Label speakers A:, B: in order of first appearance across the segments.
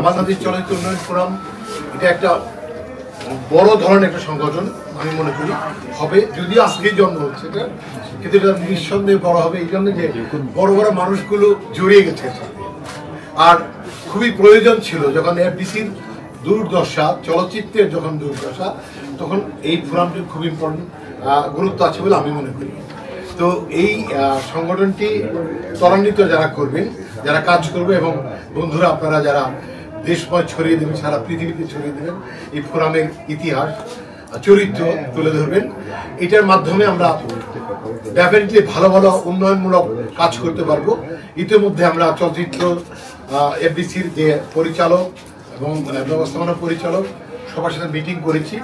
A: বাংলাদেশ চলচ্চিত্র উন্নয়ন ফোরাম এটা একটা বড় ধরনের একটা সংগঠন আমি মনে করি হবে, যদিও আজকে জন্ম হচ্ছে এটা, কিন্তু এটা নিঃসন্দেহে বড় হবে এই জন্য যে বড় বড় মানুষগুলো জড়িয়ে গেছে। আর খুবই প্রয়োজন ছিল যখন এফডিসির দুর্দশা, চলচ্চিত্রের যখন দুর্দশা, তখন এই ফোরামটির খুব ইম্পর্টেন্ট গুরুত্ব আছে বলে আমি মনে করি। তো এই সংগঠনটি ত্বরান্বিত যারা করবেন, যারা কাজ করবে, এবং বন্ধুরা আপনারা যারা দেশময় ছড়িয়ে দেবেন, সারা পৃথিবীতে ছড়িয়ে দেবেন, এই ফোরামের ইতিহাস চরিত্র তুলে ধরবেন, এটার মাধ্যমে আমরা ডেফিনেটলি ভালো ভালো উন্নয়নমূলক কাজ করতে পারবো। ইতিমধ্যে আমরা চলচ্চিত্র এফডিসির যে পরিচালক এবং ব্যবস্থাপনা পরিচালক সবার সাথে মিটিং করেছি।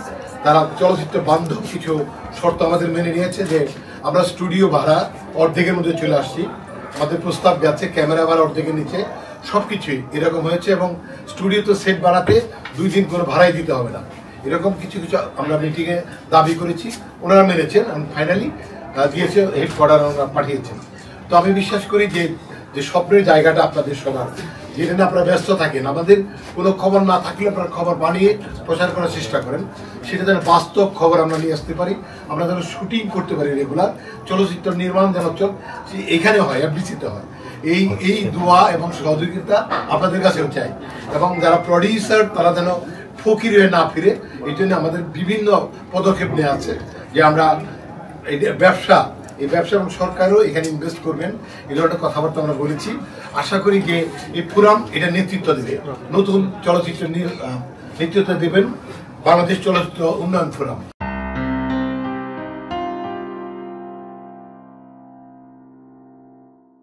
A: তারা চলচ্চিত্র বান্ধব কিছু শর্ত আমাদের মেনে নিয়েছে, যে আমরা স্টুডিও ভাড়া অর্ধেকের মধ্যে চলে আসছি, আমাদের প্রস্তাব গেছে ক্যামেরা ভাড়া অর্ধেকের নিচে, সবকিছুই এরকম হয়েছে, এবং স্টুডিওতে সেট বানাতে 2 দিন কোনো ভাড়াই দিতে হবে না, এরকম কিছু কিছু আমরা মিটিংয়ে দাবি করেছি, ওনারা মেনেছেন, ফাইনালি দিয়েছে, হেডকোয়ার্টার ওনারা পাঠিয়েছেন। তো আমি বিশ্বাস করি যে স্বপ্নের জায়গাটা আপনাদের সবার, যেটা নিয়ে আপনারা ব্যস্ত থাকেন, আমাদের কোনো খবর না থাকলে আপনারা খবর বানিয়ে প্রচার করার চেষ্টা করেন, সেটা যেন বাস্তব খবর আমরা নিয়ে আসতে পারি, আমরা যেন শুটিং করতে পারি রেগুলার, চলচ্চিত্র নির্মাণ যেন এখানে হয়, এফডিসিতে হয়। এই দোয়া এবং সহযোগিতা আপনাদের কাছেও চাই, এবং যারা প্রডিউসার তারা যেন ফকির হয়ে না ফিরে, এই জন্য আমাদের বিভিন্ন পদক্ষেপ নেওয়া আছে, যে আমরা এই ব্যবসা এবং সরকারও এখানে ইনভেস্ট করবেন, এই ধরনের কথাবার্তা আমরা বলেছি। আশা করি যে এই ফোরাম এটা নেতৃত্ব দেবে, নতুন চলচ্চিত্র নেতৃত্ব দেবেন বাংলাদেশ চলচ্চিত্র উন্নয়ন ফোরাম।